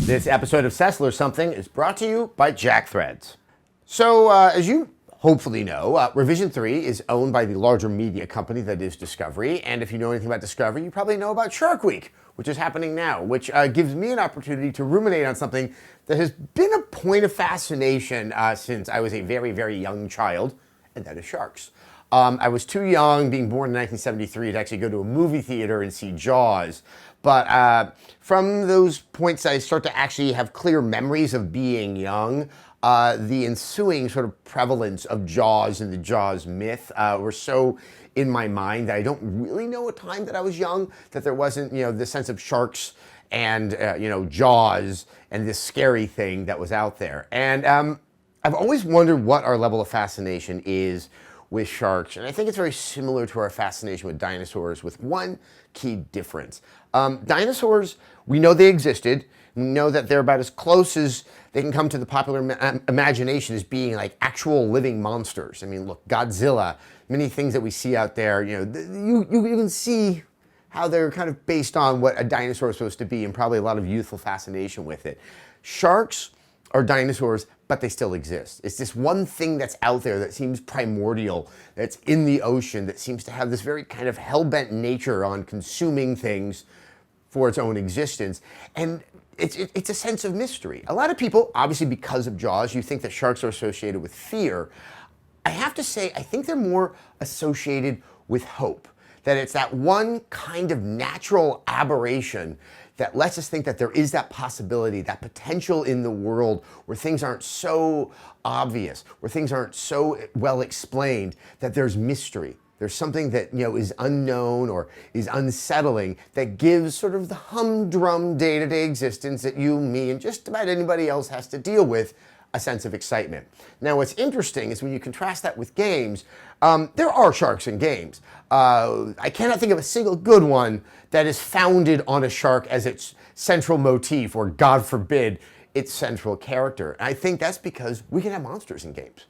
This episode of SESSLER'S Something is brought to you by JackThreads. So, as you hopefully know, Revision 3 is owned by the larger media company that is Discovery, and if you know anything about Discovery, you probably know about Shark Week, which is happening now, which gives me an opportunity to ruminate on something that has been a point of fascination since I was a very, very young child, and that is sharks. I was too young, being born in 1973, to actually go to a movie theater and see Jaws. But from those points, I start to actually have clear memories of being young. The ensuing sort of prevalence of Jaws and the Jaws myth were so in my mind that I don't really know a time that I was young that there wasn't, this sense of sharks and, Jaws and this scary thing that was out there. And I've always wondered what our level of fascination is with sharks, and I think it's very similar to our fascination with dinosaurs, with one key difference. Dinosaurs, we know they existed. We know that they're about as close as they can come to the popular imagination as being like actual living monsters. I mean, look, Godzilla, many things that we see out there, you can see how they're kind of based on what a dinosaur is supposed to be, and probably a lot of youthful fascination with it. Sharks are dinosaurs, but they still exist. It's this one thing that's out there that seems primordial, that's in the ocean, that seems to have this very kind of hell-bent nature on consuming things for its own existence. And it's a sense of mystery. A lot of people, obviously because of Jaws, you think that sharks are associated with fear. I have to say, I think they're more associated with hope. That it's that one kind of natural aberration that lets us think that there is that possibility, that potential in the world where things aren't so obvious, where things aren't so well explained, that there's mystery. There's something that is unknown or is unsettling that gives sort of the humdrum day-to-day existence that you, me, and just about anybody else has to deal with a sense of excitement. Now, what's interesting is when you contrast that with games, there are sharks in games. I cannot think of a single good one that is founded on a shark as its central motif, or God forbid, its central character. And I think that's because we can have monsters in games.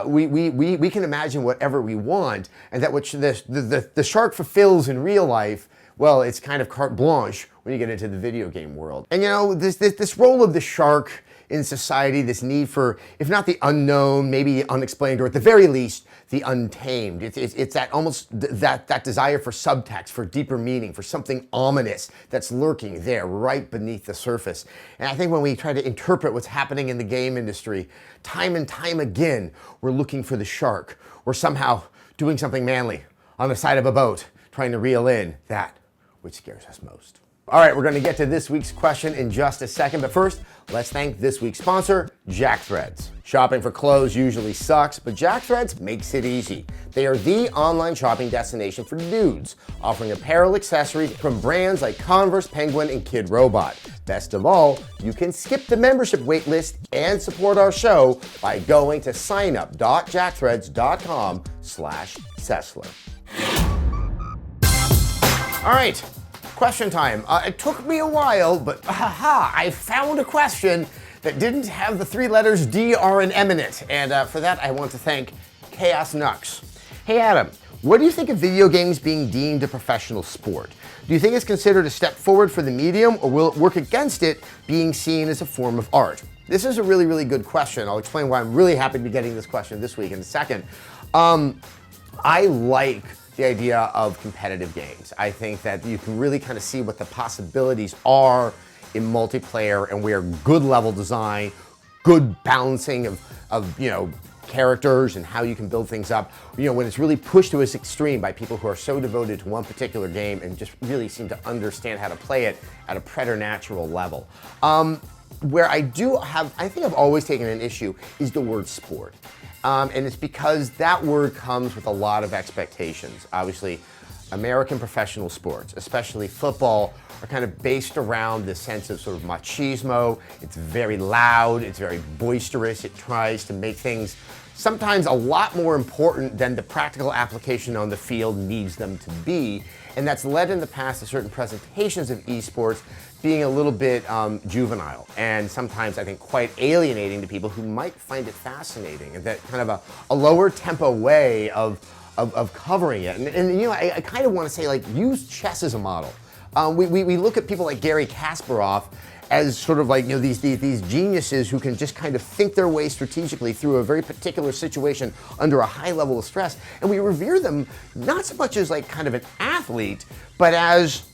We can imagine whatever we want, and that which the shark fulfills in real life, well, it's kind of carte blanche when you get into the video game world. And this role of the shark in society, this need for, if not the unknown, maybe the unexplained, or at the very least, the untamed. It's that almost that desire for subtext, for deeper meaning, for something ominous that's lurking there right beneath the surface. And I think when we try to interpret what's happening in the game industry, time and time again, we're looking for the shark. We're somehow doing something manly on the side of a boat, trying to reel in that which scares us most. All right, we're going to get to this week's question in just a second, but first, let's thank this week's sponsor, JackThreads. Shopping for clothes usually sucks, but JackThreads makes it easy. They are the online shopping destination for dudes, offering apparel accessories from brands like Converse, Penguin, and Kid Robot. Best of all, you can skip the membership waitlist and support our show by going to signup.jackthreads.com/Sessler. All right. Question time. It took me a while, but I found a question that didn't have the three letters D, R, and M in it. And for that, I want to thank Chaos Nux. Hey, Adam, what do you think of video games being deemed a professional sport? Do you think it's considered a step forward for the medium, or will it work against it being seen as a form of art? This is a really, really good question. I'll explain why I'm really happy to be getting this question this week in a second. I like the idea of competitive games. I think that you can really kind of see what the possibilities are in multiplayer, and where good level design, good balancing of characters and how you can build things up, when it's really pushed to its extreme by people who are so devoted to one particular game and just really seem to understand how to play it at a preternatural level. Where I think I've always taken an issue is the word sport. And it's because that word comes with a lot of expectations. Obviously, American professional sports, especially football, are kind of based around this sense of sort of machismo. It's very loud, it's very boisterous, it tries to make things sometimes a lot more important than the practical application on the field needs them to be. And that's led in the past to certain presentations of eSports being a little bit juvenile, and sometimes I think quite alienating to people who might find it fascinating, and that kind of a lower tempo way of covering it. And I kind of want to say, like, use chess as a model. We look at people like Gary Kasparov as sort of like, you know, these geniuses who can just kind of think their way strategically through a very particular situation under a high level of stress. And we revere them not so much as like kind of an athlete, but as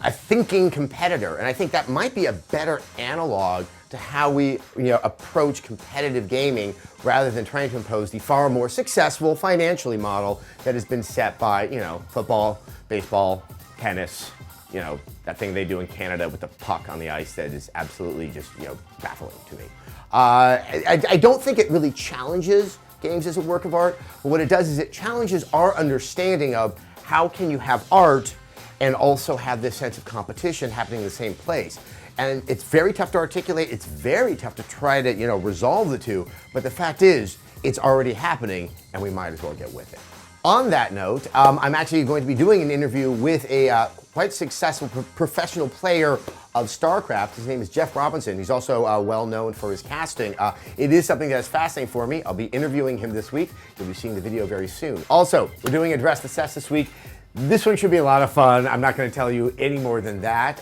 a thinking competitor. And I think that might be a better analog to how we, you know, approach competitive gaming rather than trying to impose the far more successful financially model that has been set by, you know, football, baseball, tennis, you know, that thing they do in Canada with the puck on the ice that is absolutely just, you know, baffling to me. I don't think it really challenges games as a work of art, but what it does is it challenges our understanding of how can you have art and also have this sense of competition happening in the same place. And it's very tough to articulate, it's very tough to try to, you know, resolve the two, but the fact is, it's already happening and we might as well get with it. On that note, I'm actually going to be doing an interview with a quite successful professional player of StarCraft. His name is Jeff Robinson. He's also well known for his casting. It is something that is fascinating for me. I'll be interviewing him this week. You'll be seeing the video very soon. Also, we're doing Address the Sess this week. This one should be a lot of fun. I'm not going to tell you any more than that.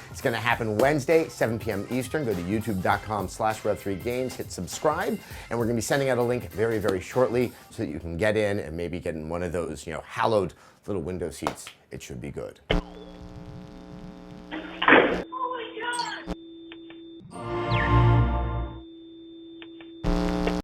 It's going to happen Wednesday, 7 p.m. Eastern. Go to youtube.com/rev3games, hit subscribe, and we're going to be sending out a link very, very shortly so that you can get in and maybe get in one of those, you know, hallowed little window seats. It should be good.